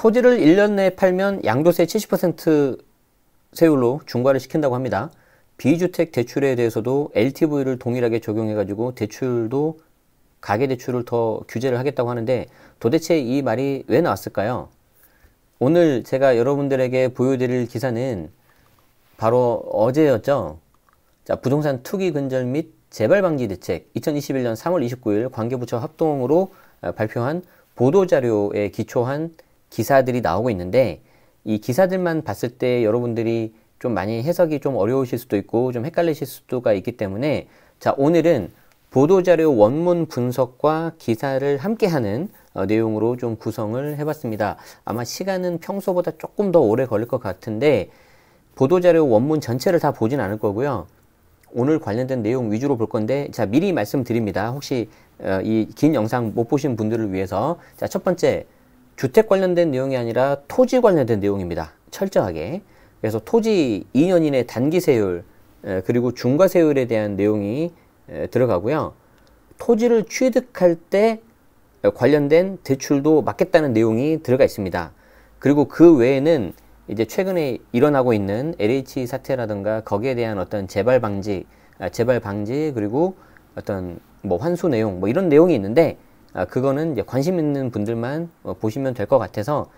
토지를 1년 내에 팔면 양도세 70% 세율로 중과를 시킨다고 합니다. 비주택 대출에 대해서도 LTV를 동일하게 적용해가지고 대출도 가계대출을 더 규제를 하겠다고 하는데 도대체 이 말이 왜 나왔을까요? 오늘 제가 여러분들에게 보여드릴 기사는 바로 어제였죠. 자, 부동산 투기 근절 및 재발 방지 대책 2021년 3월 29일 관계부처 합동으로 발표한 보도자료에 기초한 기사들이 나오고 있는데 이 기사들만 봤을 때 여러분들이 좀 많이 해석이 좀 어려우실 수도 있고 좀 헷갈리실 수가 있기 때문에 자, 오늘은 보도자료 원문 분석과 기사를 함께하는 내용으로 좀 구성을 해봤습니다. 아마 시간은 평소보다 조금 더 오래 걸릴 것 같은데 보도자료 원문 전체를 다 보진 않을 거고요. 오늘 관련된 내용 위주로 볼 건데 자, 미리 말씀드립니다. 혹시 이 긴 영상 못 보신 분들을 위해서 자, 첫 번째 주택 관련된 내용이 아니라 토지 관련된 내용입니다. 철저하게. 그래서 토지 2년 이내 단기세율 그리고 중과세율에 대한 내용이 들어가고요. 토지를 취득할 때 관련된 대출도 막겠다는 내용이 들어가 있습니다. 그리고 그 외에는 이제 최근에 일어나고 있는 LH 사태라든가 거기에 대한 어떤 재발 방지 그리고 어떤 뭐 환수 내용 뭐 이런 내용이 있는데 그거는 이제 관심 있는 분들만 보시면 될 것 같아서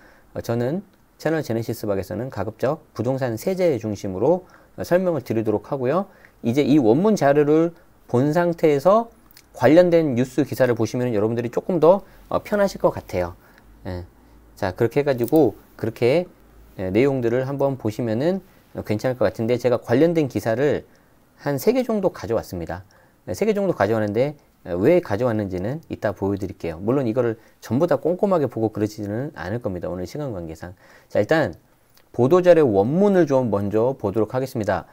저는 채널 제네시스 박에서는 가급적 부동산 세제 중심으로 설명을 드리도록 하고요. 이제 이 원문 자료를 본 상태에서 관련된 뉴스 기사를 보시면 여러분들이 조금 더 편하실 것 같아요. 예. 자, 그렇게 해가지고 그렇게 내용들을 한번 보시면은 괜찮을 것 같은데 제가 관련된 기사를 한 3개 정도 가져왔습니다. 3개 정도 가져왔는데 왜 가져왔는지는 이따 보여드릴게요. 물론 이거를 전부 다 꼼꼼하게 보고 그러지는 않을 겁니다. 오늘 시간 관계상. 자, 일단 보도자료 원문을 좀 먼저 보도록 하겠습니다.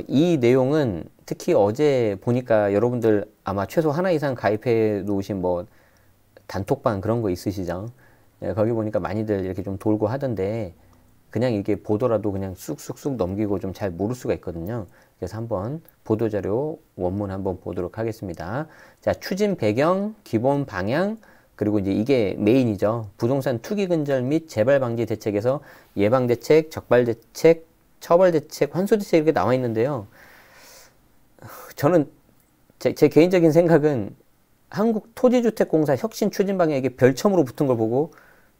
이 내용은 특히 어제 보니까 여러분들 아마 최소 하나 이상 가입해 놓으신 뭐 단톡방 그런 거 있으시죠? 거기 보니까 많이들 이렇게 좀 돌고 하던데 그냥 이게 보더라도 그냥 쑥쑥쑥 넘기고 좀 잘 모를 수가 있거든요. 그래서 한번 보도자료 원문 한번 보도록 하겠습니다. 자, 추진 배경, 기본 방향, 그리고 이제 이게 메인이죠. 부동산 투기 근절 및 재발 방지 대책에서 예방 대책, 적발 대책, 처벌 대책, 환수 대책 이렇게 나와 있는데요. 저는 제 개인적인 생각은 한국토지주택공사 혁신 추진 방향에 이게 별첨으로 붙은 걸 보고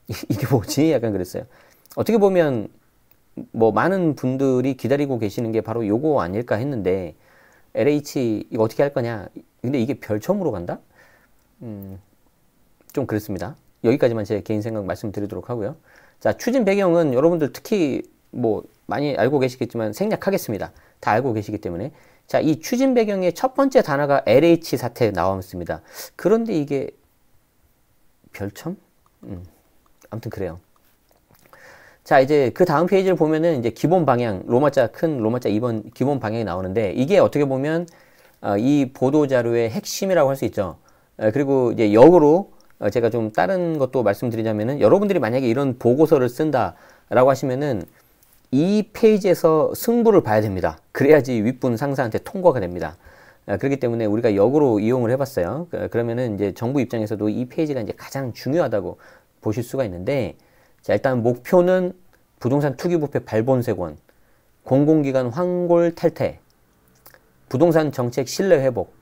이게 뭐지? 약간 그랬어요. 어떻게 보면 뭐 많은 분들이 기다리고 계시는 게 바로 요거 아닐까 했는데 LH 이거 어떻게 할 거냐? 근데 이게 별첨으로 간다? 좀 그렇습니다. 여기까지만 제 개인 생각 말씀드리도록 하고요. 자, 추진 배경은 여러분들 특히 뭐 많이 알고 계시겠지만 생략하겠습니다. 다 알고 계시기 때문에. 자, 이 추진 배경의 첫 번째 단어가 LH 사태에 나왔습니다. 그런데 이게 별첨? 아무튼 그래요. 자, 이제 그 다음 페이지를 보면은 이제 기본 방향, 큰 로마자 2번 기본 방향이 나오는데 이게 어떻게 보면 이 보도자료의 핵심이라고 할 수 있죠. 그리고 이제 역으로 제가 좀 다른 것도 말씀드리자면은 여러분들이 만약에 이런 보고서를 쓴다라고 하시면은 이 페이지에서 승부를 봐야 됩니다. 그래야지 윗분 상사한테 통과가 됩니다. 그렇기 때문에 우리가 역으로 이용을 해봤어요. 그러면은 이제 정부 입장에서도 이 페이지가 이제 가장 중요하다고 보실 수가 있는데, 자, 일단 목표는 부동산 투기부패 발본색원, 공공기관 환골 탈퇴, 부동산 정책 신뢰 회복,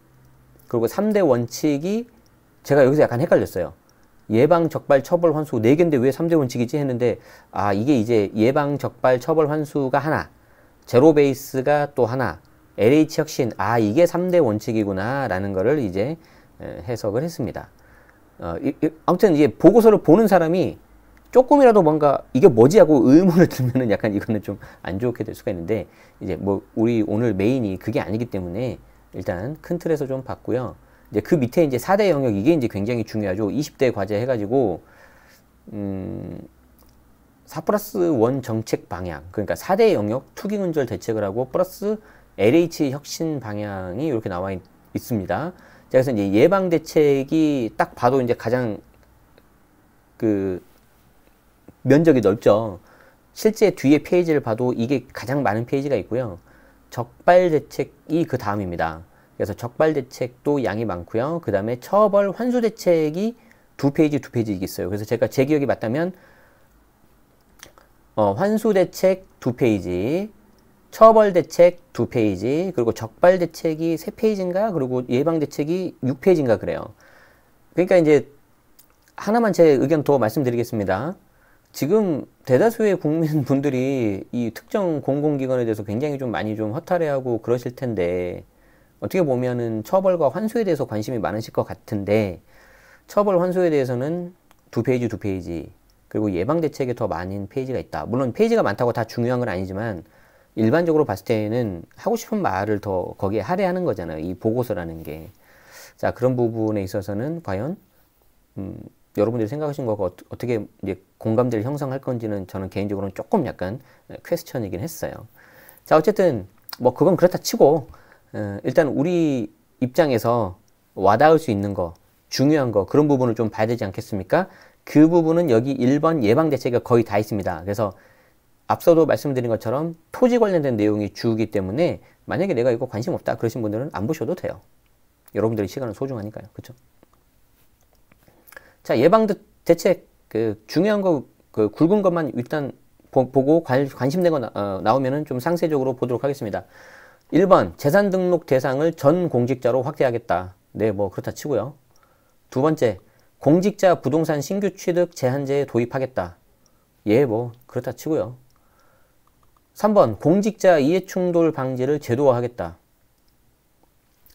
그리고 3대 원칙이 제가 여기서 약간 헷갈렸어요. 예방, 적발, 처벌, 환수 4개인데 왜 3대 원칙이지 했는데 이게 이제 예방, 적발, 처벌, 환수가 하나, 제로 베이스가 또 하나, LH 혁신, 이게 3대 원칙이구나 라는 거를 이제 해석을 했습니다. 아무튼 이제 보고서를 보는 사람이 조금이라도 뭔가 이게 뭐지 하고 의문을 들면은 약간 이거는 좀 안 좋게 될 수가 있는데 이제 뭐 우리 오늘 메인이 그게 아니기 때문에 일단 큰 틀에서 좀 봤고요. 이제 그 밑에 이제 4대 영역 이게 이제 굉장히 중요하죠. 20대 과제 해가지고 4+1 정책 방향, 그러니까 4대 영역 투기 근절 대책을 하고 플러스 LH 혁신 방향이 이렇게 나와 있습니다. 그래서 이제 예방 대책이 딱 봐도 이제 가장 그 면적이 넓죠. 실제 뒤에 페이지를 봐도 이게 가장 많은 페이지가 있고요. 적발 대책이 그 다음입니다. 그래서 적발 대책도 양이 많고요. 그 다음에 처벌 환수 대책이 2페이지 있어요. 그래서 제가 제 기억이 맞다면 환수대책 2페이지, 처벌대책 2페이지, 그리고 적발대책이 3페이지인가? 그리고 예방대책이 6페이지인가 그래요. 그러니까 이제 하나만 제 의견 더 말씀드리겠습니다. 지금 대다수의 국민분들이 이 특정 공공기관에 대해서 굉장히 좀 많이 좀 허탈해하고 그러실 텐데, 어떻게 보면은 처벌과 환수에 대해서 관심이 많으실 것 같은데, 처벌 환수에 대해서는 2페이지, 2페이지, 그리고 예방대책에 더 많은 페이지가 있다. 물론 페이지가 많다고 다 중요한 건 아니지만, 일반적으로 봤을 때는 하고 싶은 말을 더 거기에 할애하는 거잖아요. 이 보고서라는 게. 자, 그런 부분에 있어서는 과연, 여러분들이 생각하신 거가 어떻게 이제 공감대를 형성할 건지는 저는 개인적으로는 조금 약간 퀘스천이긴 했어요. 자, 어쨌든 뭐 그건 그렇다 치고 일단 우리 입장에서 와닿을 수 있는 거, 중요한 거, 그런 부분을 좀 봐야 되지 않겠습니까? 그 부분은 여기 1번 예방대책이 거의 다 있습니다. 그래서 앞서도 말씀드린 것처럼 토지 관련된 내용이 주기 때문에 만약에 내가 이거 관심 없다 그러신 분들은 안 보셔도 돼요. 여러분들의 시간은 소중하니까요. 그렇죠? 자, 예방대책 그 중요한 거, 그 굵은 것만 일단 보고 관심된 거 나오면은 좀 상세적으로 보도록 하겠습니다. 1번 재산 등록 대상을 전 공직자로 확대하겠다. 네, 뭐 그렇다 치고요. 두 번째, 공직자 부동산 신규 취득 제한제에 도입하겠다. 예, 뭐 그렇다 치고요. 3번 공직자 이해충돌 방지를 제도화하겠다.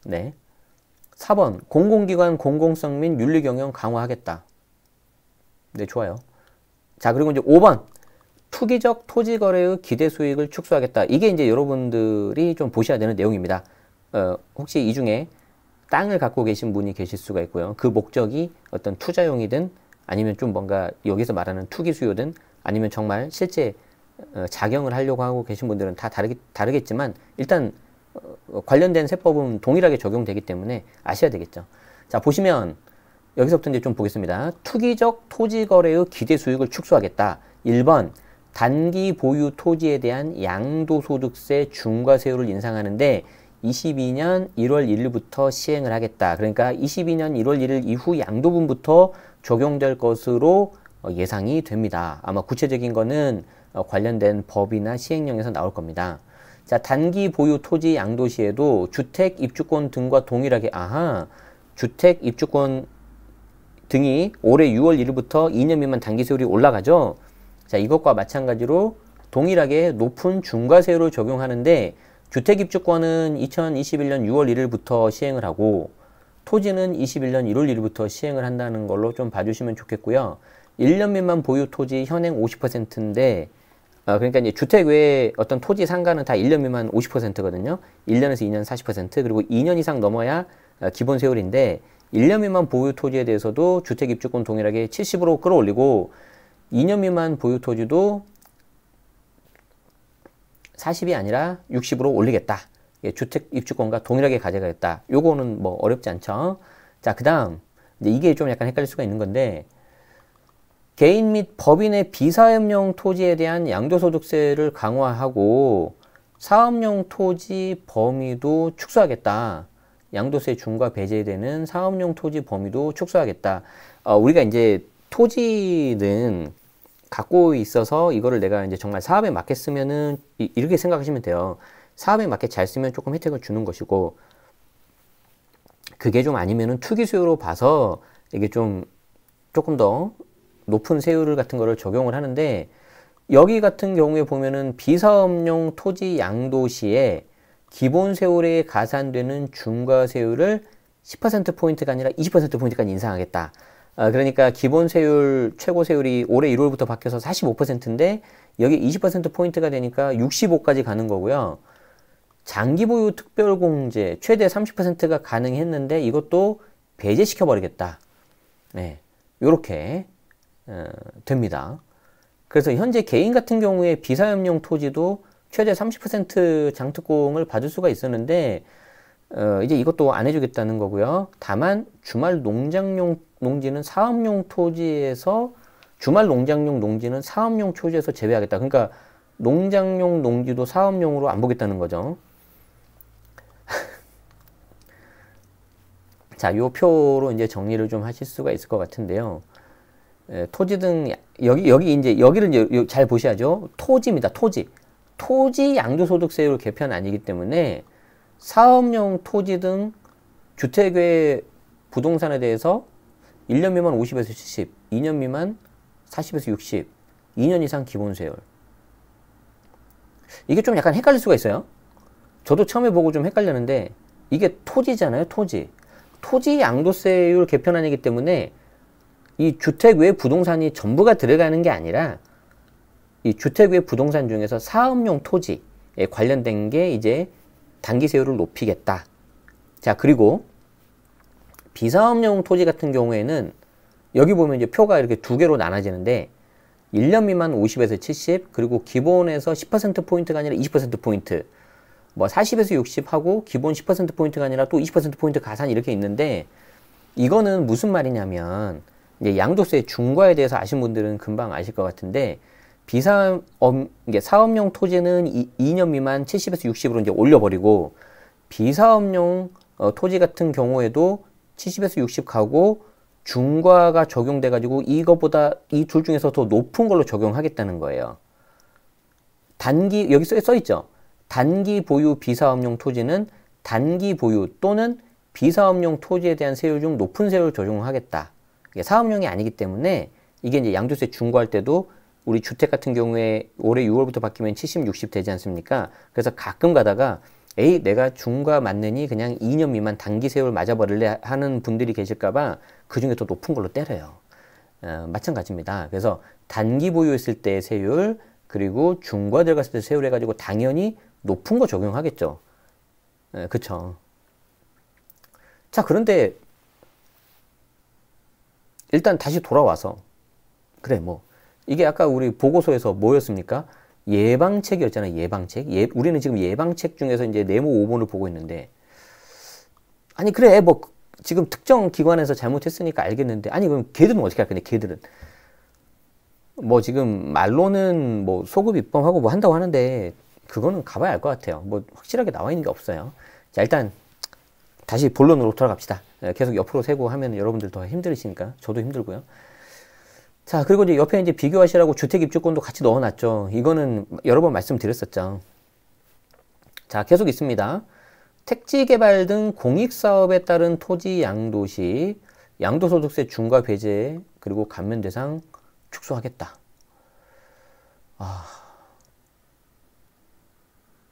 네. 4번 공공기관 공공성 및 윤리경영 강화하겠다. 네, 좋아요. 자, 그리고 이제 5번 투기적 토지거래의 기대수익을 축소하겠다. 이게 이제 여러분들이 좀 보셔야 되는 내용입니다. 혹시 이 중에 땅을 갖고 계신 분이 계실 수가 있고요. 그 목적이 어떤 투자용이든 아니면 좀 뭔가 여기서 말하는 투기 수요든 아니면 정말 실제 작용을 하려고 하고 계신 분들은 다 다르겠지만 일단 관련된 세법은 동일하게 적용되기 때문에 아셔야 되겠죠. 자, 보시면 여기서부터 이제 좀 보겠습니다. 투기적 토지 거래의 기대 수익을 축소하겠다. 1번 단기 보유 토지에 대한 양도소득세 중과세율을 인상하는데 22년 1월 1일부터 시행을 하겠다. 그러니까 22년 1월 1일 이후 양도분부터 적용될 것으로 예상이 됩니다. 아마 구체적인 거는 관련된 법이나 시행령에서 나올 겁니다. 자, 단기 보유 토지 양도 시에도 주택 입주권 등과 동일하게 주택 입주권 등이 올해 6월 1일부터 2년 미만 단기 세율이 올라가죠. 자, 이것과 마찬가지로 동일하게 높은 중과세율을 적용하는데 주택 입주권은 2021년 6월 1일부터 시행을 하고 토지는 21년 1월 1일부터 시행을 한다는 걸로 좀 봐주시면 좋겠고요. 1년 미만 보유 토지 현행 50%인데 그러니까 이제 주택 외에 어떤 토지 상가는 다 1년 미만 50%거든요. 1년에서 2년 40%, 그리고 2년 이상 넘어야 기본 세율인데 1년 미만 보유 토지에 대해서도 주택 입주권 동일하게 70으로 끌어올리고 2년 미만 보유 토지도 40이 아니라 60으로 올리겠다. 주택 입주권과 동일하게 가져가겠다. 요거는 뭐 어렵지 않죠. 자, 그 다음 이게 좀 약간 헷갈릴 수가 있는 건데 개인 및 법인의 비사업용 토지에 대한 양도소득세를 강화하고 사업용 토지 범위도 축소하겠다. 양도세 중과 배제되는 사업용 토지 범위도 축소하겠다. 우리가 이제 토지는 갖고 있어서 이거를 내가 이제 정말 사업에 맞게 쓰면은 이렇게 생각하시면 돼요. 사업에 맞게 잘 쓰면 조금 혜택을 주는 것이고 그게 좀 아니면은 투기 수요로 봐서 이게 조금 더 높은 세율 같은 거를 적용을 하는데 여기 같은 경우에 보면은 비사업용 토지 양도 시에 기본 세율에 가산되는 중과세율을 10%포인트가 아니라 20%포인트까지 인상하겠다. 그러니까 기본 세율, 최고 세율이 올해 1월부터 바뀌어서 45%인데 여기 20%포인트가 되니까 65까지 가는 거고요. 장기 보유 특별공제 최대 30%가 가능했는데 이것도 배제시켜 버리겠다. 네, 요렇게 됩니다. 그래서 현재 개인 같은 경우에 비사업용 토지도 최대 30% 장특공을 받을 수가 있었는데 이제 이것도 안 해주겠다는 거고요. 다만 주말 농장용 농지는 사업용 토지에서 주말 농장용 농지는 사업용 토지에서 제외하겠다. 그러니까 농장용 농지도 사업용으로 안 보겠다는 거죠. 자, 요 표로 이제 정리를 좀 하실 수가 있을 것 같은데요. 토지 등 여기 이제 여기를 잘 보셔야죠. 토지입니다. 토지 양도소득세율 개편 아니기 때문에 사업용 토지 등 주택 외 부동산에 대해서 1년 미만 50에서 70, 2년 미만 40에서 60, 2년 이상 기본세율. 이게 좀 약간 헷갈릴 수가 있어요. 저도 처음에 보고 좀 헷갈렸는데 이게 토지잖아요. 토지 양도세율 개편안이기 때문에 이 주택 외 부동산이 전부가 들어가는 게 아니라 이 주택 외 부동산 중에서 사업용 토지에 관련된 게 이제 단기세율을 높이겠다. 자, 그리고 비사업용 토지 같은 경우에는 여기 보면 이제 표가 이렇게 두 개로 나눠지는데 1년 미만 50에서 70, 그리고 기본에서 10%포인트가 아니라 20%포인트, 뭐 40에서 60 하고 기본 10%포인트가 아니라 또 20%포인트 가산 이렇게 있는데, 이거는 무슨 말이냐면 이제 양도세 중과에 대해서 아신 분들은 금방 아실 것 같은데, 사업용 토지는 2년 미만 70에서 60으로 이제 올려버리고, 비사업용 토지 같은 경우에도 70에서 60 가고 중과가 적용돼 가지고 이거보다 이 둘 중에서 더 높은 걸로 적용하겠다는 거예요. 여기 써 있죠. 단기 보유 비사업용 토지는 단기 보유 또는 비사업용 토지에 대한 세율 중 높은 세율을 적용하겠다. 이게 사업용이 아니기 때문에 이게 이제 양도세 중과할 때도 우리 주택 같은 경우에 올해 6월부터 바뀌면 70, 60 되지 않습니까? 그래서 가끔 가다가 내가 중과 맞느니 그냥 2년 미만 단기 세율 맞아버릴래 하는 분들이 계실까봐 그 중에 더 높은 걸로 때려요. 마찬가지입니다. 그래서 단기 보유했을 때 세율, 그리고 중과 들어갔을 때 세율 해가지고 당연히 높은 거 적용하겠죠. 그쵸. 자, 그런데 일단 다시 돌아와서 그래 뭐 이게 아까 우리 보고서에서 뭐였습니까? 예방책이었잖아요. 예방책. 우리는 지금 예방책 중에서 이제 네모 5번을 보고 있는데, 아니 그래 뭐 지금 특정 기관에서 잘못했으니까 알겠는데, 아니 그럼 걔들은 어떻게 할 건데? 걔들은 뭐 지금 말로는 뭐 소급 입법하고 뭐 한다고 하는데 그거는 가봐야 알 것 같아요. 뭐 확실하게 나와 있는 게 없어요. 자, 일단 다시 본론으로 돌아갑시다. 계속 옆으로 세고 하면 여러분들 더 힘들으시니까 저도 힘들고요. 자, 그리고 이제 옆에 이제 비교하시라고 주택 입주권도 같이 넣어놨죠. 이거는 여러 번 말씀드렸었죠. 자, 계속 있습니다. 택지 개발 등 공익사업에 따른 토지 양도 시 양도소득세 중과 배제 그리고 감면 대상 축소하겠다.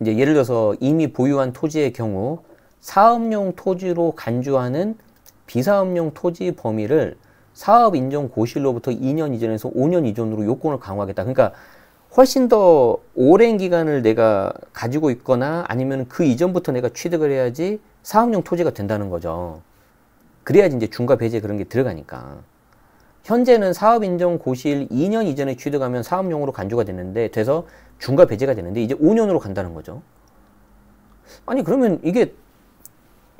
이제 예를 들어서 이미 보유한 토지의 경우 사업용 토지로 간주하는 비사업용 토지 범위를 사업 인정 고시일로부터 2년 이전에서 5년 이전으로 요건을 강화하겠다. 그러니까 훨씬 더 오랜 기간을 내가 가지고 있거나 아니면 그 이전부터 내가 취득을 해야지 사업용 토지가 된다는 거죠. 그래야지 이제 중과 배제 그런 게 들어가니까. 현재는 사업 인정 고시일 2년 이전에 취득하면 사업용으로 간주가 되는데 돼서 중과 배제가 되는데 이제 5년으로 간다는 거죠. 아니 그러면 이게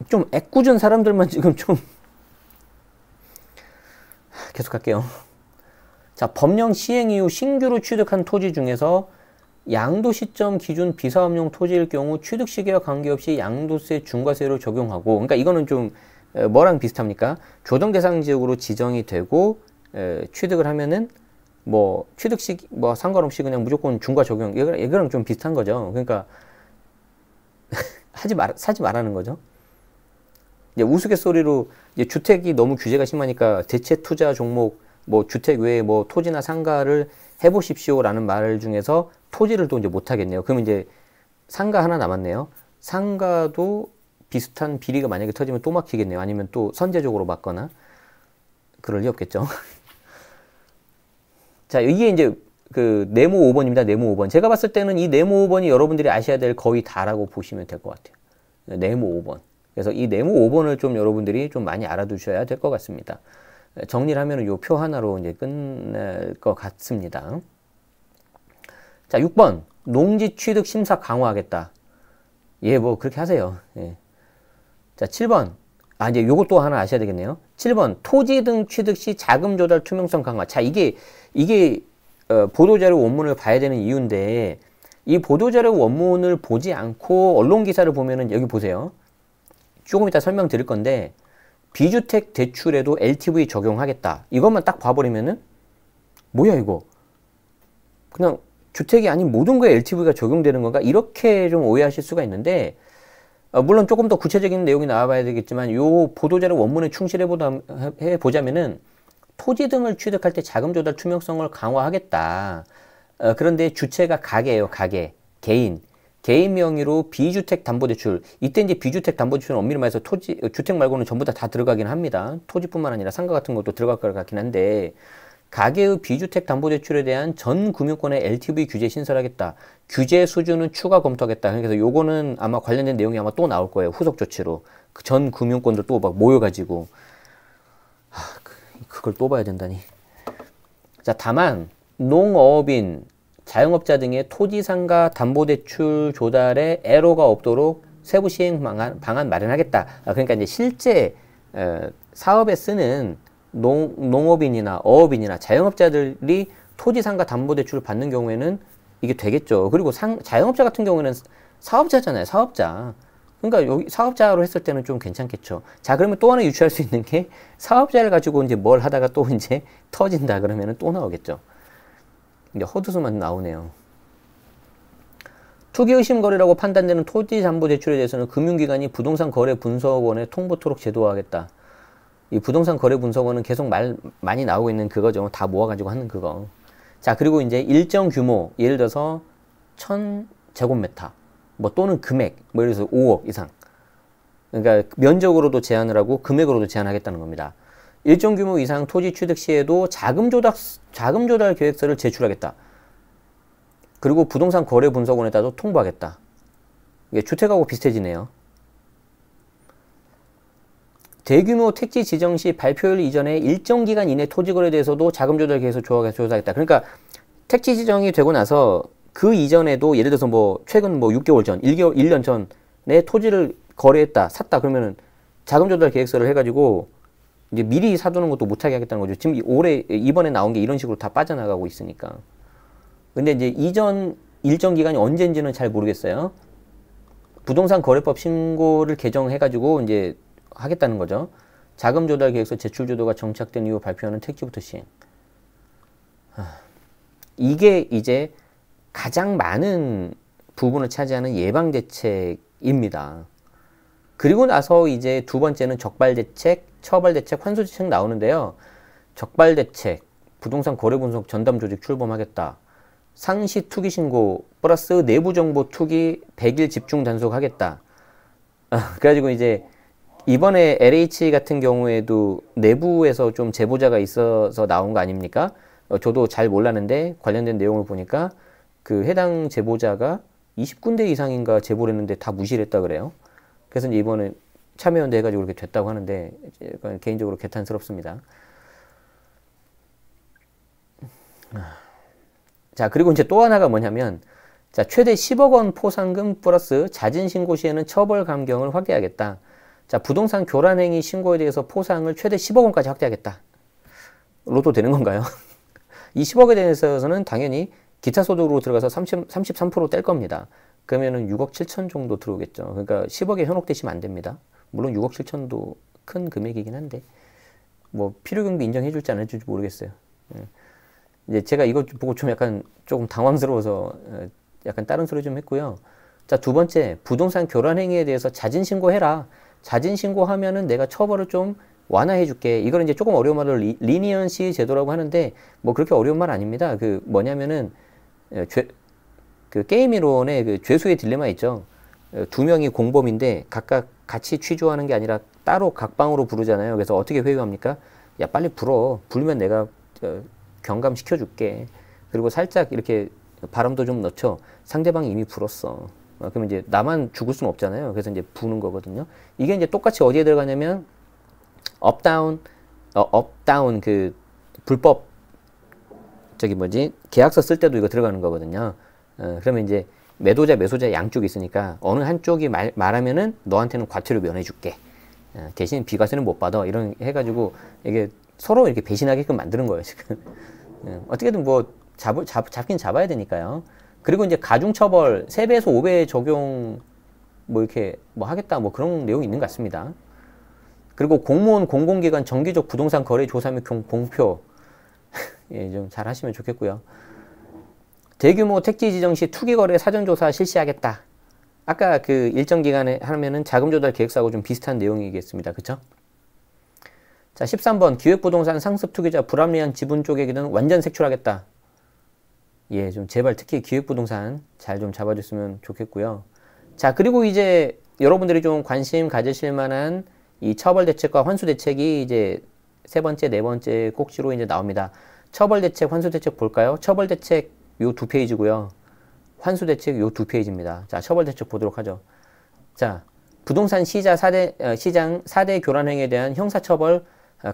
좀 애꿎은 사람들만 지금 좀 계속할게요. 자, 법령 시행 이후 신규로 취득한 토지 중에서 양도 시점 기준 비사업용 토지일 경우 취득 시기와 관계없이 양도세 중과세율을 적용하고, 그러니까 이거는 좀 뭐랑 비슷합니까? 조정 대상 지역으로 지정이 되고 취득을 하면은 뭐 취득 시기 뭐 상관없이 그냥 무조건 중과 적용, 이거랑 좀 비슷한 거죠. 그러니까 사지 말라는 거죠. 이제 우스갯소리로 이제 주택이 너무 규제가 심하니까 대체 투자 종목 뭐 주택 외에 뭐 토지나 상가를 해보십시오라는 말 중에서 토지를 또 이제 못 하겠네요. 그러면 이제 상가 하나 남았네요. 상가도 비슷한 비리가 만약에 터지면 또 막히겠네요. 아니면 또 선제적으로 막거나 그럴 리 없겠죠. 자, 이게 이제 그 네모 5번입니다. 네모 5번. 제가 봤을 때는 이 네모 5번이 여러분들이 아셔야 될 거의 다라고 보시면 될 것 같아요. 네모 5번. 그래서 이 네모 5번을 좀 여러분들이 좀 많이 알아두셔야 될 것 같습니다. 정리를 하면은 요 표 하나로 이제 끝날 것 같습니다. 자, 6번. 농지 취득 심사 강화하겠다. 예, 뭐 그렇게 하세요. 예. 자, 7번. 이제 요것 또 하나 아셔야 되겠네요. 7번. 토지 등 취득 시 자금 조달 투명성 강화. 자, 이게 보도자료 원문을 봐야 되는 이유인데, 이 보도자료 원문을 보지 않고 언론 기사를 보면은 여기 보세요. 조금 이따 설명드릴 건데 비주택 대출에도 LTV 적용하겠다. 이것만 딱 봐버리면은 뭐야 이거? 그냥 주택이 아닌 모든 거에 LTV가 적용되는 건가? 이렇게 좀 오해하실 수가 있는데, 물론 조금 더 구체적인 내용이 나와봐야 되겠지만, 요 보도자료 원문에 충실해 보자면은, 토지 등을 취득할 때 자금 조달 투명성을 강화하겠다. 그런데 주체가 가게예요, 가게. 개인 명의로 비주택 담보대출. 이때 이제 비주택 담보대출은 엄밀히 말해서 주택 말고는 전부 다 들어가긴 합니다. 토지뿐만 아니라 상가 같은 것도 들어갈 것 같긴 한데, 가계의 비주택 담보대출에 대한 전 금융권의 LTV 규제 신설하겠다. 규제 수준은 추가 검토하겠다. 그래서 요거는 아마 관련된 내용이 아마 또 나올 거예요. 후속 조치로. 그 전 금융권도 또 막 모여가지고. 그걸 또 봐야 된다니. 자, 다만 농어업인, 자영업자 등의 토지상가 담보대출 조달에 애로가 없도록 세부 시행 방안 마련하겠다. 그러니까 이제 실제 사업에 쓰는 농업인이나 어업인이나 자영업자들이 토지상가 담보대출을 받는 경우에는 이게 되겠죠. 그리고 자영업자 같은 경우에는 사업자잖아요. 사업자. 그러니까 여기 사업자로 했을 때는 좀 괜찮겠죠. 자, 그러면 또 하나 유추할 수 있는 게 사업자를 가지고 이제 뭘 하다가 또 이제 터진다 그러면은 또 나오겠죠. 이제 헛웃음만 나오네요. 투기 의심 거래라고 판단되는 토지 담보 대출에 대해서는 금융기관이 부동산 거래 분석원에 통보토록 제도화하겠다. 이 부동산 거래 분석원은 계속 많이 나오고 있는 그거죠. 다 모아가지고 하는 그거. 자, 그리고 이제 일정 규모, 예를 들어서 1000제곱미터, 뭐 또는 금액, 뭐 예를 들어서 5억 이상. 그러니까 면적으로도 제한을 하고 금액으로도 제한하겠다는 겁니다. 일정 규모 이상 토지 취득 시에도 자금 조달 계획서를 제출하겠다. 그리고 부동산 거래 분석원에다도 통보하겠다. 이게 주택하고 비슷해지네요. 대규모 택지 지정 시 발표일 이전에 일정 기간 이내 토지 거래에 대해서도 자금 조달 계획서 조사하겠다. 그러니까 택지 지정이 되고 나서 그 이전에도 예를 들어서 뭐 최근 뭐 6개월 전, 1년 전에 토지를 거래했다, 샀다 그러면은 자금 조달 계획서를 해가지고 이제 미리 사두는 것도 못하게 하겠다는 거죠. 지금 이번에 나온 게 이런 식으로 다 빠져나가고 있으니까. 근데 이제 이전 일정 기간이 언제인지는 잘 모르겠어요. 부동산 거래법 신고를 개정해가지고 이제 하겠다는 거죠. 자금 조달 계획서 제출 제도가 정착된 이후 발표하는 택지부터 시행. 이게 이제 가장 많은 부분을 차지하는 예방 대책입니다. 그리고 나서 이제 두 번째는 적발 대책, 처벌 대책, 환수 대책 나오는데요. 적발 대책, 부동산 거래 분석 전담 조직 출범하겠다. 상시 투기 신고 플러스 내부 정보 투기 100일 집중 단속하겠다. 그래가지고 이제 이번에 LH 같은 경우에도 내부에서 좀 제보자가 있어서 나온 거 아닙니까? 저도 잘 몰랐는데 관련된 내용을 보니까 그 해당 제보자가 20군데 이상인가 제보를 했는데 다 무시를 했다 그래요. 그래서 이제 이번에 참여연대 해가지고 이렇게 됐다고 하는데 개인적으로 개탄스럽습니다. 자, 그리고 이제 또 하나가 뭐냐면, 자, 최대 10억 원 포상금 플러스 자진 신고 시에는 처벌 감경을 확대하겠다. 자, 부동산 교란행위 신고에 대해서 포상을 최대 10억 원까지 확대하겠다. 로또 되는 건가요? 이 10억에 대해서는 당연히 기타 소득으로 들어가서 33% 뗄 겁니다. 그러면은 6억 7천 정도 들어오겠죠. 그러니까 10억에 현혹되시면 안 됩니다. 물론 6억 7천도 큰 금액이긴 한데, 뭐 필요경비 인정해줄지 안 해줄지 모르겠어요. 이제 제가 이거 보고 좀 약간 조금 당황스러워서 약간 다른 소리 좀 했고요. 자, 두 번째, 부동산 교란 행위에 대해서 자진 신고해라. 자진 신고하면은 내가 처벌을 좀 완화해 줄게. 이거는 이제 조금 어려운 말로 리니언시 제도라고 하는데 뭐 그렇게 어려운 말 아닙니다. 그 뭐냐면은 그 게임 이론의 그 죄수의 딜레마 있죠. 두 명이 공범인데 각각 같이 취조하는 게 아니라 따로 각 방으로 부르잖아요. 그래서 어떻게 회유합니까? 야, 빨리 불어. 불면 내가 경감시켜 줄게. 그리고 살짝 이렇게 바람도 좀 넣죠. 상대방이 이미 불었어. 그러면 이제 나만 죽을 수는 없잖아요. 그래서 이제 부는 거거든요. 이게 이제 똑같이 어디에 들어가냐면 업다운 그 불법 저기 뭐지 계약서 쓸 때도 이거 들어가는 거거든요. 그러면 이제 매도자 양쪽이 있으니까 어느 한쪽이 말하면은 너한테는 과태료 면해줄게. 대신 비과세는 못 받아. 이런 해가지고 이게 서로 이렇게 배신하게끔 만드는 거예요, 지금. 어떻게든 뭐 잡긴 잡아야 되니까요. 그리고 이제 가중처벌 3배에서 5배 적용 뭐 이렇게 뭐 하겠다 뭐 그런 내용이 있는 것 같습니다. 그리고 공무원 공공기관 정기적 부동산 거래 조사 및 공표 예, 좀 잘 하시면 좋겠고요. 대규모 택지 지정 시 투기거래 사전조사 실시하겠다. 아까 그 일정 기간에 하면은 자금조달 계획서하고 좀 비슷한 내용이겠습니다. 그쵸? 자, 13번 기획부동산 상습 투기자 불합리한 지분 쪼개기는 완전 색출하겠다. 예, 좀 제발 특히 기획부동산 잘 좀 잡아줬으면 좋겠고요. 자, 그리고 이제 여러분들이 좀 관심 가지실 만한 이 처벌대책과 환수대책이 이제 세 번째, 네 번째 꼭지로 이제 나옵니다. 처벌대책, 환수대책 볼까요? 처벌대책 요 2페이지고요. 환수대책 요 2페이지입니다. 자, 처벌대책 보도록 하죠. 자, 부동산 시장 4대 교란행위에 대한 형사처벌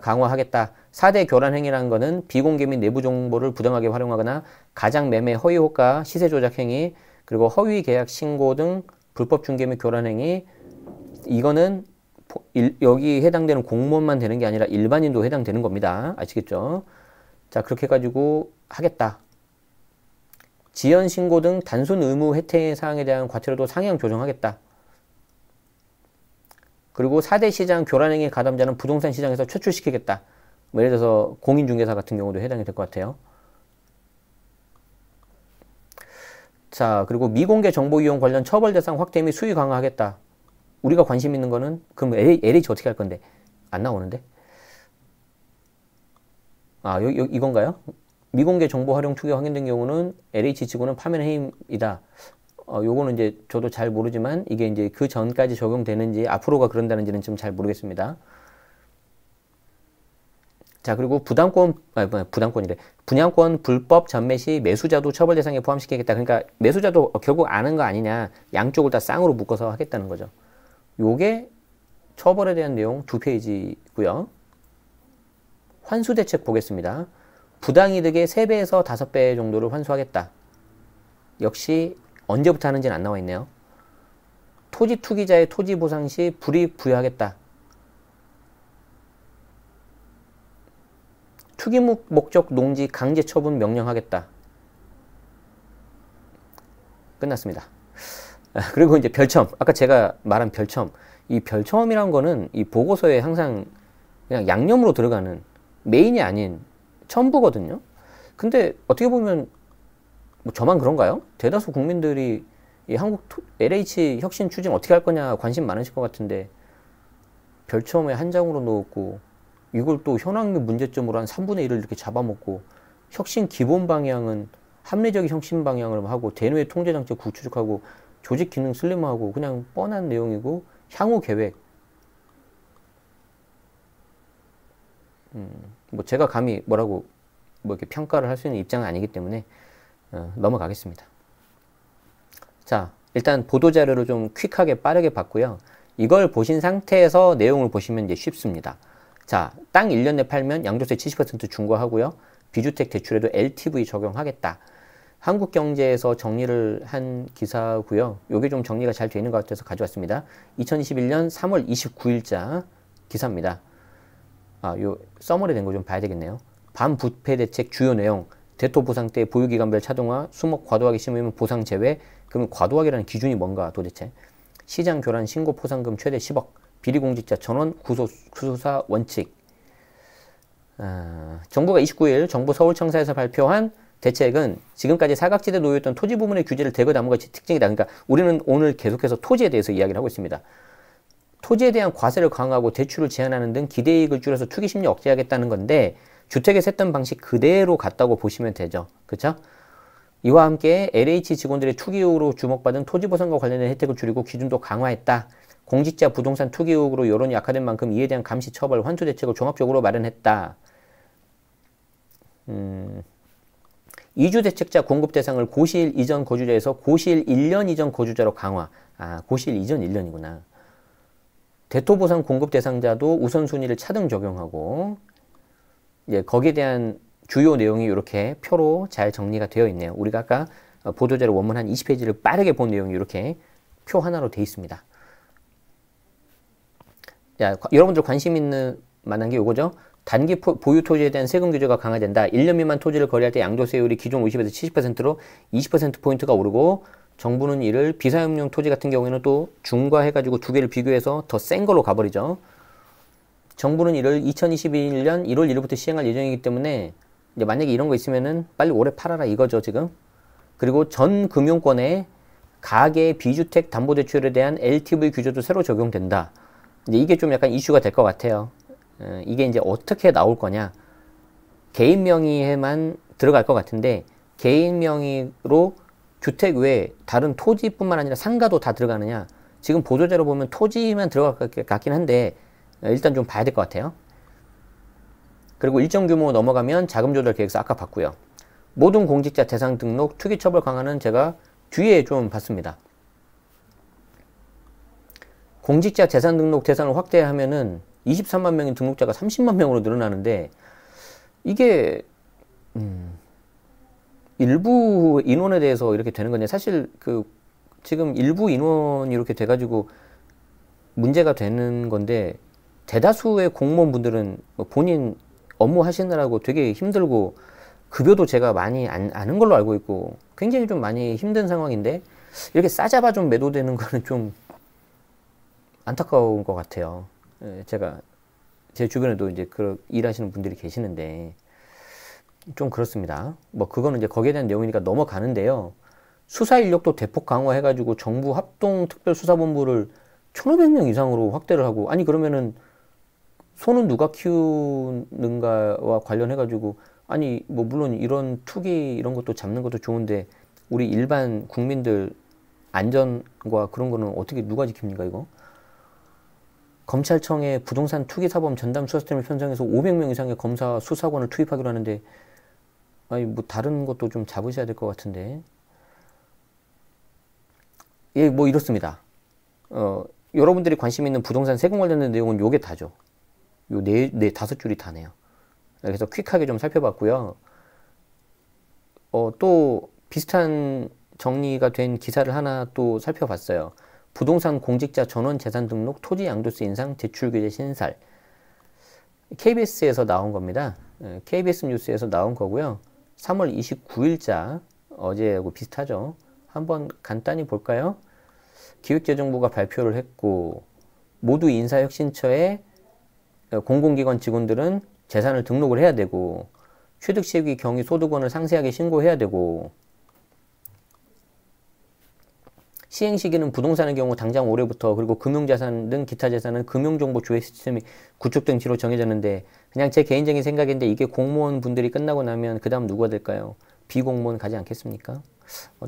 강화하겠다. 4대 교란행위라는 것은 비공개 및 내부 정보를 부당하게 활용하거나 가장 매매, 허위 호가, 시세 조작 행위, 그리고 허위 계약 신고 등 불법 중개 및 교란행위. 이거는 여기 해당되는 공무원만 되는 게 아니라 일반인도 해당되는 겁니다. 아시겠죠? 자, 그렇게 해가지고 하겠다. 지연 신고 등 단순 의무 혜택 사항에 대한 과태료도 상향 조정하겠다. 그리고 4대 시장 교란행위 가담자는 부동산 시장에서 퇴출시키겠다. 뭐 예를 들어서 공인중개사 같은 경우도 해당이 될 것 같아요. 자, 그리고 미공개 정보 이용 관련 처벌 대상 확대 및 수위 강화하겠다. 우리가 관심 있는 거는 그럼 LH 어떻게 할 건데? 안 나오는데? 아, 이건가요? 미공개 정보 활용 투기 확인된 경우는 LH 지구는 파면 해임이다. 요거는 이제 저도 잘 모르지만 이게 이제 그 전까지 적용되는지 앞으로가 그런다는지는 좀 잘 모르겠습니다. 자, 그리고 분양권 불법 전매 시 매수자도 처벌 대상에 포함시키겠다. 그러니까 매수자도 결국 아는 거 아니냐. 양쪽을 다 쌍으로 묶어서 하겠다는 거죠. 요게 처벌에 대한 내용 2페이지고요. 환수대책 보겠습니다. 부당이득의 3배에서 5배 정도를 환수하겠다. 역시 언제부터 하는지는 안 나와 있네요. 토지 투기자의 토지 보상 시 불이익 부여하겠다. 투기 목적 농지 강제 처분 명령하겠다. 끝났습니다. 그리고 이제 별첨. 아까 제가 말한 별첨. 이 별첨이란 거는 이 보고서에 항상 그냥 양념으로 들어가는 메인이 아닌 첨부거든요. 근데 어떻게 보면 뭐 저만 그런가요? 대다수 국민들이 이 한국 LH 혁신 추진 어떻게 할 거냐 관심 많으실 것 같은데 별첨에 한 장으로 넣었고 이걸 또 현황 문제점으로 한 3분의 1을 이렇게 잡아먹고 혁신 기본 방향은 합리적인 혁신 방향을 하고 대노의 통제 정책 구축하고 조직 기능 슬림화하고 그냥 뻔한 내용이고 향후 계획 뭐 제가 감히 뭐라고 뭐 이렇게 평가를 할 수 있는 입장은 아니기 때문에 넘어가겠습니다. 자, 일단 보도자료를 좀 퀵하게 빠르게 봤고요. 이걸 보신 상태에서 내용을 보시면 이제 쉽습니다. 자, 땅 1년 내 팔면 양도세 70% 중과하고요. 비주택 대출에도 LTV 적용하겠다. 한국경제에서 정리를 한 기사고요. 요게 좀 정리가 잘 되어 있는 것 같아서 가져왔습니다. 2021년 3월 29일자 기사입니다. 아, 요 서머리 된 거 좀 봐야 되겠네요. 반부패 대책 주요 내용. 대토 보상 때 보유기간별 차등화, 수목 과도하게 심으면 보상 제외. 그러면 과도하게라는 기준이 뭔가 도대체. 시장 교란 신고 포상금 최대 10억. 비리공직자 전원 구수사 원칙. 정부가 29일 정부 서울청사에서 발표한 대책은 지금까지 사각지대에 놓여있던 토지 부분의 규제를 대거 담은 것이 특징이다. 그러니까 우리는 오늘 계속해서 토지에 대해서 이야기를 하고 있습니다. 토지에 대한 과세를 강화하고 대출을 제한하는 등 기대이익을 줄여서 투기 심리 억제하겠다는 건데 주택에 셌던 방식 그대로 같다고 보시면 되죠. 그렇죠? 이와 함께 LH 직원들의 투기 의혹으로 주목받은 토지 보상과 관련된 혜택을 줄이고 기준도 강화했다. 공직자 부동산 투기 의혹으로 여론이 약화된 만큼 이에 대한 감시, 처벌, 환수 대책을 종합적으로 마련했다. 이주 대책자 공급 대상을 고시일 이전 거주자에서 고시일 1년 이전 거주자로 강화. 아, 고시일 이전 1년이구나. 대토보상 공급 대상자도 우선순위를 차등 적용하고 이제 거기에 대한 주요 내용이 이렇게 표로 잘 정리가 되어 있네요. 우리가 아까 보도자료 원문 한 20페이지를 빠르게 본 내용이 이렇게 표 하나로 되어 있습니다. 자, 여러분들 관심 있는 만한 게 이거죠. 단기 보유 토지에 대한 세금 규제가 강화된다. 1년 미만 토지를 거래할 때 양도세율이 기존 50에서 70%로 20%포인트가 오르고 정부는 이를 비사용용 토지 같은 경우에는 또 중과해가지고 두 개를 비교해서 더 센 걸로 가버리죠. 정부는 이를 2021년 1월 1일부터 시행할 예정이기 때문에 이제 만약에 이런 거 있으면은 빨리 올해 팔아라 이거죠, 지금. 그리고 전 금융권에 가계 비주택 담보대출에 대한 LTV 규제도 새로 적용된다. 이제 이게 좀 약간 이슈가 될 것 같아요. 이게 이제 어떻게 나올 거냐. 개인 명의에만 들어갈 것 같은데, 개인 명의로 주택 외에 다른 토지뿐만 아니라 상가도 다 들어가느냐. 지금 보도자료 보면 토지만 들어갈 것 같긴 한데, 일단 좀 봐야 될 것 같아요. 그리고 일정 규모 넘어가면 자금 조달 계획서 아까 봤고요. 모든 공직자 대상 등록 투기 처벌 강화는 제가 뒤에 좀 봤습니다. 공직자 재산 등록 대상을 확대하면은 23만 명인 등록자가 30만 명으로 늘어나는데, 이게 일부 인원에 대해서 이렇게 되는 건데, 사실 지금 일부 인원이 이렇게 돼가지고 문제가 되는 건데, 대다수의 공무원분들은 본인 업무 하시느라고 되게 힘들고 급여도 제가 많이 아는 걸로 알고 있고 굉장히 좀 많이 힘든 상황인데, 이렇게 싸잡아 좀 매도되는 거는 좀 안타까운 것 같아요. 제가 제 주변에도 이제 일하시는 분들이 계시는데 좀 그렇습니다. 뭐 그거는 이제 거기에 대한 내용이니까 넘어가는데요. 수사 인력도 대폭 강화해가지고 정부 합동 특별수사본부를 1,500명 이상으로 확대를 하고, 아니 그러면은 소는 누가 키우는가와 관련해가지고, 아니 뭐 물론 이런 투기 이런 것도 잡는 것도 좋은데 우리 일반 국민들 안전과 그런 거는 어떻게 누가 지킵니까 이거? 검찰청에 부동산 투기 사범 전담 수사팀을 편성해서 500명 이상의 검사 수사관을 투입하기로 하는데, 아니 뭐 다른 것도 좀 잡으셔야 될 것 같은데. 예, 뭐 이렇습니다. 여러분들이 관심 있는 부동산 세금 관련된 내용은 요게 다죠. 요 다섯 줄이 다네요. 그래서 퀵하게 좀 살펴봤고요. 또 비슷한 정리가 된 기사를 하나 또 살펴봤어요. 부동산 공직자 전원 재산 등록 토지 양도세 인상 대출 규제 신살. KBS에서 나온 겁니다. KBS 뉴스에서 나온 거고요. 3월 29일자 어제하고 비슷하죠. 한번 간단히 볼까요? 기획재정부가 발표를 했고, 모두 인사혁신처에 공공기관 직원들은 재산을 등록을 해야 되고, 취득시기 경위 소득원을 상세하게 신고해야 되고, 시행시기는 부동산의 경우 당장 올해부터, 그리고 금융자산 등 기타 재산은 금융정보 조회 시스템이 구축된 뒤로 정해졌는데, 그냥 제 개인적인 생각인데 이게 공무원 분들이 끝나고 나면 그 다음 누가 될까요? 비공무원 가지 않겠습니까?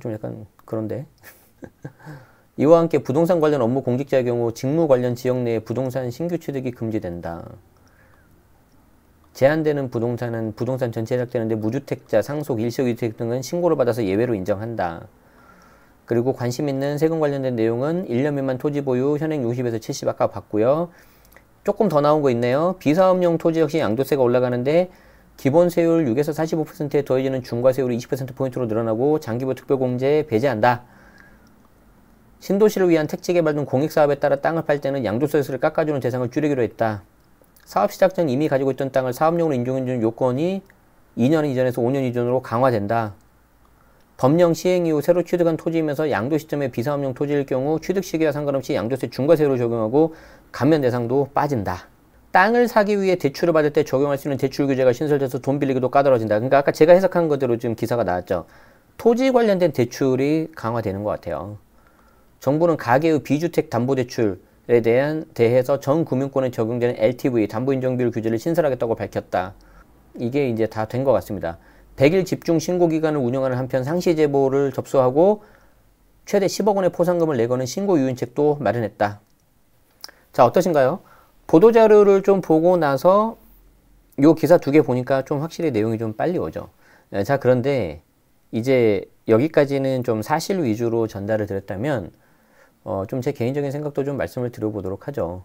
좀 약간 그런데. 이와 함께 부동산 관련 업무 공직자의 경우 직무 관련 지역 내에 부동산 신규 취득이 금지된다. 제한되는 부동산은 부동산 전체에 해당되는데 무주택자, 상속, 일시주택 등은 신고를 받아서 예외로 인정한다. 그리고 관심 있는 세금 관련된 내용은 1년 미만 토지 보유 현행 60에서 70 아까 봤고요. 조금 더 나온 거 있네요. 비사업용 토지 역시 양도세가 올라가는데 기본 세율 6에서 45%에 더해지는 중과 세율이 20%포인트로 늘어나고 장기부 특별공제 배제한다. 신도시를 위한 택지개발 등 공익사업에 따라 땅을 팔 때는 양도세를 깎아주는 대상을 줄이기로 했다. 사업 시작 전 이미 가지고 있던 땅을 사업용으로 인정해주는 요건이 2년 이전에서 5년 이전으로 강화된다. 법령 시행 이후 새로 취득한 토지이면서 양도 시점에 비사업용 토지일 경우 취득 시기와 상관없이 양도세 중과세율을 적용하고 감면 대상도 빠진다. 땅을 사기 위해 대출을 받을 때 적용할 수 있는 대출 규제가 신설돼서 돈 빌리기도 까다로워진다. 그러니까 아까 제가 해석한 것대로 지금 기사가 나왔죠. 토지 관련된 대출이 강화되는 것 같아요. 정부는 가계의 비주택 담보대출에 대해서 전 금융권에 적용되는 LTV 담보인정비율 규제를 신설하겠다고 밝혔다. 이게 이제 다 된 것 같습니다. 100일 집중 신고 기간을 운영하는 한편 상시 제보를 접수하고 최대 10억 원의 포상금을 내거는 신고 유인책도 마련했다. 자, 어떠신가요? 보도자료를 좀 보고 나서 요 기사 두 개 보니까 좀 확실히 내용이 좀 빨리 오죠. 자, 그런데 이제 여기까지는 좀 사실 위주로 전달을 드렸다면 좀 제 개인적인 생각도 좀 말씀을 드려보도록 하죠.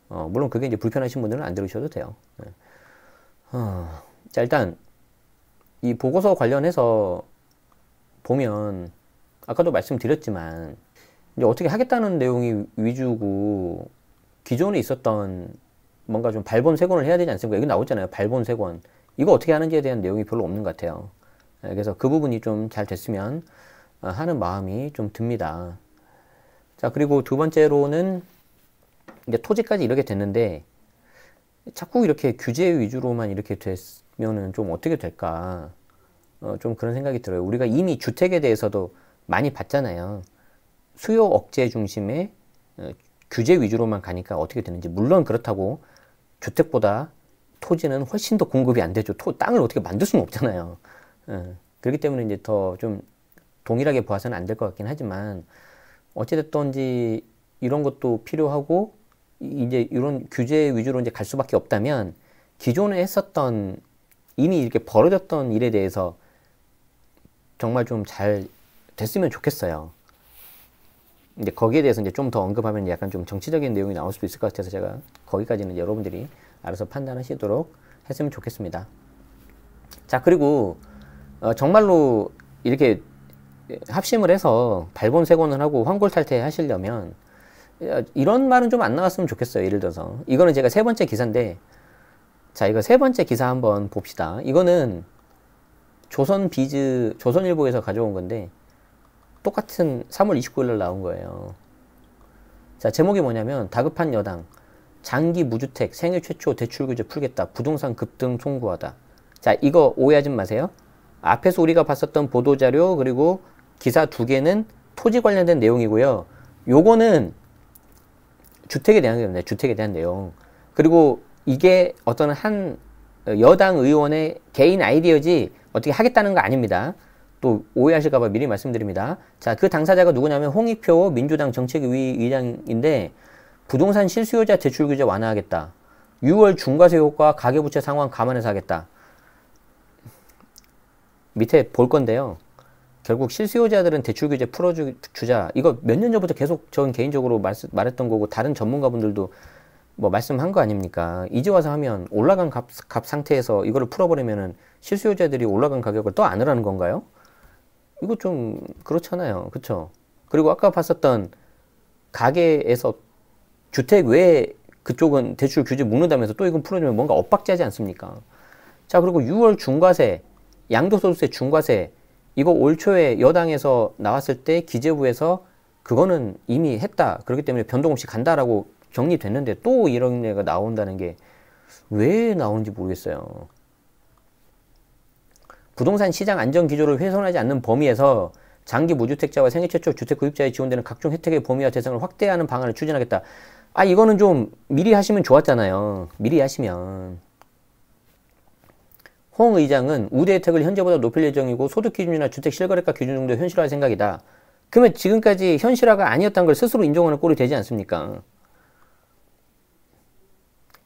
물론 그게 이제 불편하신 분들은 안 들으셔도 돼요. 자, 일단 이 보고서 관련해서 보면 아까도 말씀드렸지만 이제 어떻게 하겠다는 내용이 위주고, 기존에 있었던 뭔가 좀 발본색원을 해야 되지 않습니까? 여기 나오잖아요. 발본색원. 이거 어떻게 하는지에 대한 내용이 별로 없는 것 같아요. 그래서 그 부분이 좀 잘 됐으면 하는 마음이 좀 듭니다. 자, 그리고 두 번째로는 이제 토지까지 이렇게 됐는데 자꾸 이렇게 규제 위주로만 이렇게 되면은 좀 어떻게 될까? 좀 그런 생각이 들어요. 우리가 이미 주택에 대해서도 많이 봤잖아요. 수요 억제 중심의 규제 위주로만 가니까 어떻게 되는지. 물론 그렇다고 주택보다 토지는 훨씬 더 공급이 안 되죠. 땅을 어떻게 만들 수는 없잖아요. 그렇기 때문에 이제 더 좀 동일하게 봐서는 안 될 것 같긴 하지만 어찌됐든지 이런 것도 필요하고 이제 이런 규제 위주로 이제 갈 수밖에 없다면 기존에 했었던 이미 이렇게 벌어졌던 일에 대해서 정말 좀 잘 됐으면 좋겠어요. 이제 거기에 대해서 이제 좀 더 언급하면 약간 좀 정치적인 내용이 나올 수도 있을 것 같아서 제가 거기까지는 여러분들이 알아서 판단하시도록 했으면 좋겠습니다. 자, 그리고 정말로 이렇게 합심을 해서 발본색원을 하고 환골탈태 하시려면 이런 말은 좀 안 나왔으면 좋겠어요. 예를 들어서 이거는 제가 세 번째 기사인데, 자, 이거 세 번째 기사 한번 봅시다. 이거는 조선일보에서 가져온 건데 똑같은 3월 29일 날 나온 거예요. 자, 제목이 뭐냐면 다급한 여당 장기 무주택 생애 최초 대출 규제 풀겠다. 부동산 급등 송구하다. 자, 이거 오해하지 마세요. 앞에서 우리가 봤었던 보도자료 그리고 기사 두 개는 토지 관련된 내용이고요. 요거는 주택에 대한 내용입니다. 주택에 대한 내용. 그리고 이게 어떤 한 여당 의원의 개인 아이디어지 어떻게 하겠다는 거 아닙니다. 또 오해하실까봐 미리 말씀드립니다. 자, 그 당사자가 누구냐면 홍익표 민주당 정책위 의장인데 부동산 실수요자 대출 규제 완화하겠다. 6월 중과세 효과 가계부채 상황 감안해서 하겠다. 밑에 볼 건데요. 결국 실수요자들은 대출 규제 풀어주자. 이거 몇 년 전부터 계속 전 개인적으로 말했던 거고 다른 전문가분들도 뭐 말씀한 거 아닙니까? 이제 와서 하면 올라간 값 상태에서 이거를 풀어버리면은 실수요자들이 올라간 가격을 또 안으라는 건가요? 이거 좀 그렇잖아요. 그쵸? 그리고 아까 봤었던 가게에서 주택 외에 그쪽은 대출 규제 묶는다면서 또 이건 풀어주면 뭔가 엇박자지 않습니까? 자, 그리고 6월 중과세, 양도소득세 중과세, 이거 올 초에 여당에서 나왔을 때 기재부에서 그거는 이미 했다. 그렇기 때문에 변동 없이 간다라고 정리됐는데 또 이런 애가 나온다는 게 왜 나오는지 모르겠어요. 부동산 시장 안정 기조를 훼손하지 않는 범위에서 장기 무주택자와 생애 최초 주택 구입자에 지원되는 각종 혜택의 범위와 대상을 확대하는 방안을 추진하겠다. 아, 이거는 좀 미리 하시면 좋았잖아요. 미리 하시면. 홍 의장은 우대 혜택을 현재보다 높일 예정이고 소득 기준이나 주택 실거래가 기준 정도 현실화할 생각이다. 그러면 지금까지 현실화가 아니었던 걸 스스로 인정하는 꼴이 되지 않습니까?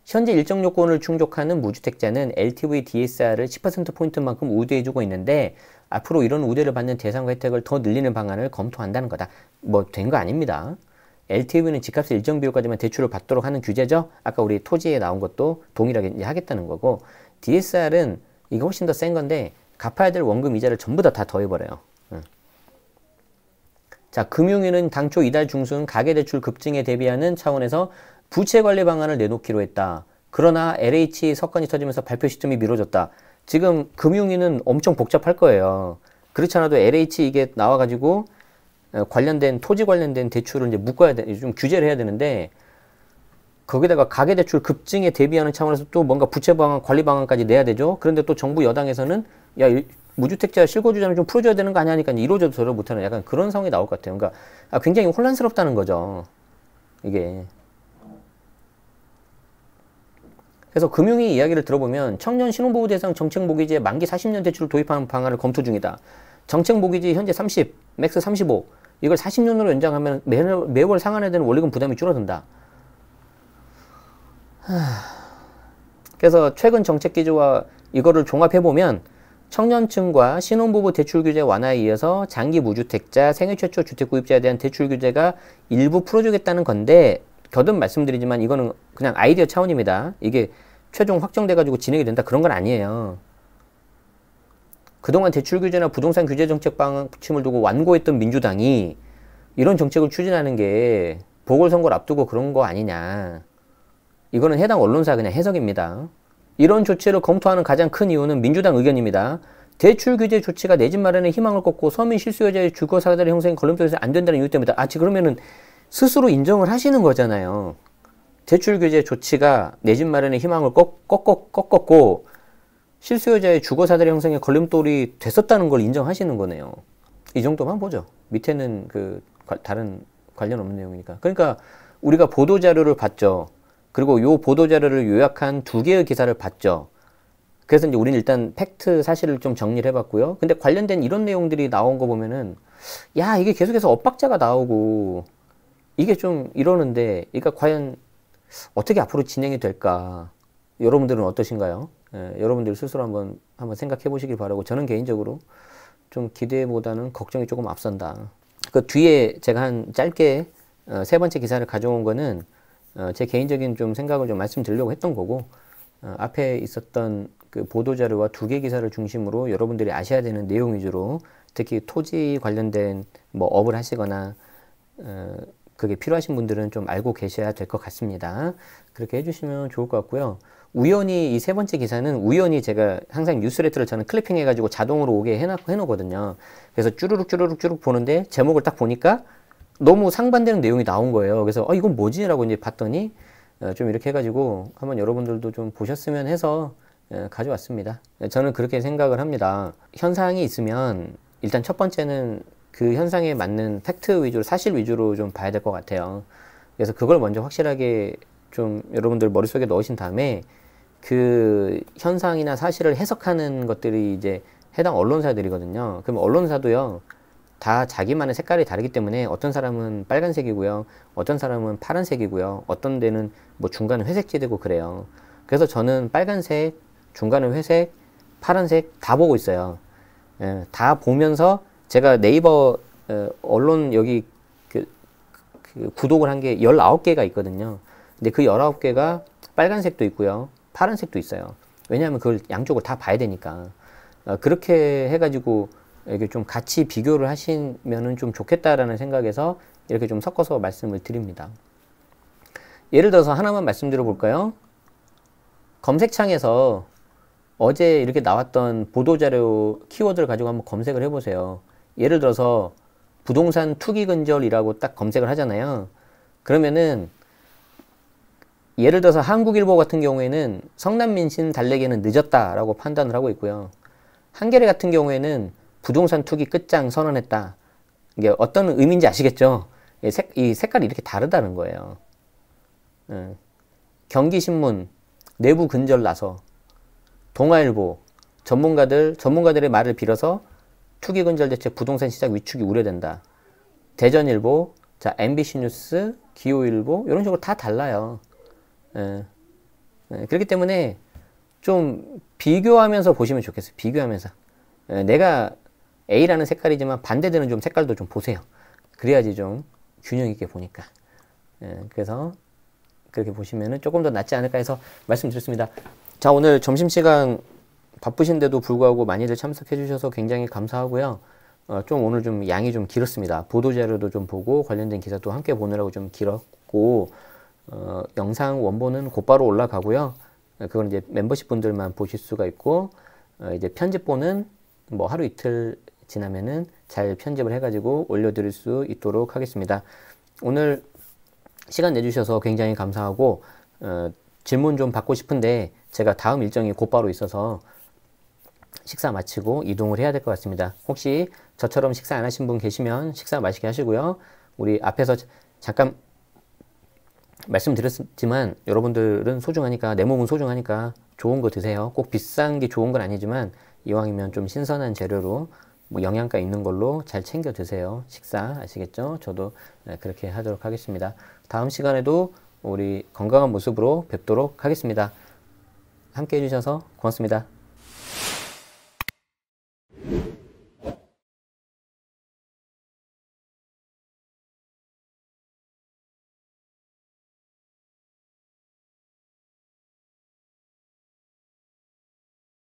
현재 일정 요건을 충족하는 무주택자는 LTV DSR을 10%포인트만큼 우대해주고 있는데 앞으로 이런 우대를 받는 대상과 혜택을 더 늘리는 방안을 검토한다는 거다. 뭐 된 거 아닙니다. LTV는 집값의 일정 비율까지만 대출을 받도록 하는 규제죠. 아까 우리 토지에 나온 것도 동일하게 이제 하겠다는 거고, DSR은 이거 훨씬 더 센 건데 갚아야 될 원금 이자를 전부 다 더해버려요. 자, 금융위는 당초 이달 중순 가계대출 급증에 대비하는 차원에서 부채관리 방안을 내놓기로 했다. 그러나 LH 사건이 터지면서 발표 시점이 미뤄졌다. 지금 금융위는 엄청 복잡할 거예요. 그렇지 않아도 LH 이게 나와가지고 관련된 토지 관련된 대출을 이제 묶어야 돼, 좀 규제를 해야 되는데 거기다가 가계대출 급증에 대비하는 차원에서 또 뭔가 부채 방안, 관리 방안까지 내야 되죠. 그런데 또 정부 여당에서는 야, 무주택자 실거주자는 좀 풀어줘야 되는 거 아니야 하니까 이러저러 저러 못하는 약간 그런 상황이 나올 것 같아요. 그러니까 굉장히 혼란스럽다는 거죠. 이게. 그래서 금융위 이야기를 들어보면 청년 신혼부부 대상 정책모기지에 만기 40년 대출을 도입하는 방안을 검토 중이다. 정책모기지 현재 30, 맥스 35. 이걸 40년으로 연장하면 매월 상환해야 되는 원리금 부담이 줄어든다. 그래서 최근 정책 기조와 이거를 종합해보면 청년층과 신혼부부 대출 규제 완화에 이어서 장기 무주택자, 생애 최초 주택 구입자에 대한 대출 규제가 일부 풀어주겠다는 건데 거듭 말씀드리지만 이거는 그냥 아이디어 차원입니다. 이게 최종 확정돼가지고 진행이 된다 그런 건 아니에요. 그동안 대출 규제나 부동산 규제 정책 방침을 두고 완고했던 민주당이 이런 정책을 추진하는 게 보궐선거를 앞두고 그런 거 아니냐. 이거는 해당 언론사 그냥 해석입니다. 이런 조치를 검토하는 가장 큰 이유는 민주당 의견입니다. 대출 규제 조치가 내 집 마련에 희망을 꺾고 서민 실수요자의 주거 사다리 형성에 걸림돌이 안 된다는 이유 때문이다. 아, 그러면은 스스로 인정을 하시는 거잖아요. 대출 규제 조치가 내 집 마련에 희망을 꺾었고 실수요자의 주거사다리 형성에 걸림돌이 됐었다는 걸 인정하시는 거네요. 이 정도만 보죠. 밑에는 그 다른 관련 없는 내용이니까. 그러니까 우리가 보도자료를 봤죠. 그리고 요 보도자료를 요약한 2개의 기사를 봤죠. 그래서 이제 우리는 일단 팩트 사실을 좀 정리를 해봤고요. 근데 관련된 이런 내용들이 나온 거 보면은 야, 이게 계속해서 엇박자가 나오고 이게 좀 이러는데, 그러니까 과연 어떻게 앞으로 진행이 될까? 여러분들은 어떠신가요? 여러분들 스스로 한번 생각해 보시길 바라고, 저는 개인적으로 좀 기대보다는 걱정이 조금 앞선다. 그 뒤에 제가 한 짧게 3번째 기사를 가져온 거는 제 개인적인 좀 생각을 좀 말씀드리려고 했던 거고, 앞에 있었던 그 보도자료와 2개 기사를 중심으로 여러분들이 아셔야 되는 내용 위주로, 특히 토지 관련된 뭐 업을 하시거나 그게 필요하신 분들은 좀 알고 계셔야 될 것 같습니다. 그렇게 해주시면 좋을 것 같고요. 우연히 이 3번째 기사는 우연히 제가 항상 뉴스레터를 저는 클리핑 해가지고 자동으로 오게 해놓거든요. 그래서 쭈루룩 보는데 제목을 딱 보니까 너무 상반되는 내용이 나온 거예요. 그래서 이건 뭐지? 라고 이제 봤더니 좀 이렇게 해가지고 한번 여러분들도 좀 보셨으면 해서 가져왔습니다. 저는 그렇게 생각을 합니다. 현상이 있으면 일단 첫 번째는 그 현상에 맞는 팩트 위주로, 사실 위주로 좀 봐야 될 것 같아요. 그래서 그걸 먼저 확실하게 좀 여러분들 머릿속에 넣으신 다음에 그 현상이나 사실을 해석하는 것들이 이제 해당 언론사들이거든요. 그럼 언론사도요, 다 자기만의 색깔이 다르기 때문에 어떤 사람은 빨간색이고요, 어떤 사람은 파란색이고요, 어떤 데는 뭐 중간은 회색지대고 그래요. 그래서 저는 빨간색, 중간은 회색, 파란색 다 보고 있어요. 다 보면서 제가 네이버 언론 여기 그 구독을 한 게 19개가 있거든요. 근데 그 19개가 빨간색도 있고요, 파란색도 있어요. 왜냐하면 그걸 양쪽을 다 봐야 되니까. 그렇게 해가지고 이렇게 좀 같이 비교를 하시면은 좀 좋겠다라는 생각에서 이렇게 좀 섞어서 말씀을 드립니다. 예를 들어서 하나만 말씀드려 볼까요? 검색창에서 어제 이렇게 나왔던 보도자료 키워드를 가지고 한번 검색을 해보세요. 예를 들어서 부동산 투기 근절이라고 딱 검색을 하잖아요. 그러면은 예를 들어서 한국일보 같은 경우에는 성남민신 달래기는 늦었다라고 판단을 하고 있고요. 한겨레 같은 경우에는 부동산 투기 끝장 선언했다. 이게 어떤 의미인지 아시겠죠? 이 색깔이 이렇게 다르다는 거예요. 경기신문 내부 근절 나서, 동아일보 전문가들의 말을 빌어서 투기 근절 대책 부동산 시장 위축이 우려된다. 대전일보, 자 MBC 뉴스, 기호일보 이런 식으로 다 달라요. 그렇기 때문에 좀 비교하면서 보시면 좋겠어요. 비교하면서 내가 A라는 색깔이지만 반대되는 좀 색깔도 좀 보세요. 그래야지 좀 균형 있게 보니까. 그래서 그렇게 보시면은 조금 더 낫지 않을까 해서 말씀드렸습니다. 자, 오늘 점심시간 바쁘신데도 불구하고 많이들 참석해 주셔서 굉장히 감사하고요. 좀 오늘 좀 양이 좀 길었습니다. 보도자료도 좀 보고 관련된 기사도 함께 보느라고 좀 길었고, 영상 원본은 곧바로 올라가고요. 그건 이제 멤버십 분들만 보실 수가 있고, 이제 편집본은 뭐 하루 이틀 지나면은 잘 편집을 해가지고 올려드릴 수 있도록 하겠습니다. 오늘 시간 내주셔서 굉장히 감사하고, 질문 좀 받고 싶은데 제가 다음 일정이 곧바로 있어서 식사 마치고 이동을 해야 될 것 같습니다. 혹시 저처럼 식사 안 하신 분 계시면 식사 맛있게 하시고요. 우리 앞에서 잠깐 말씀드렸지만 여러분들은 소중하니까, 내 몸은 소중하니까 좋은 거 드세요. 꼭 비싼 게 좋은 건 아니지만 이왕이면 좀 신선한 재료로 뭐 영양가 있는 걸로 잘 챙겨 드세요. 식사 아시겠죠? 저도 그렇게 하도록 하겠습니다. 다음 시간에도 우리 건강한 모습으로 뵙도록 하겠습니다. 함께 해주셔서 고맙습니다.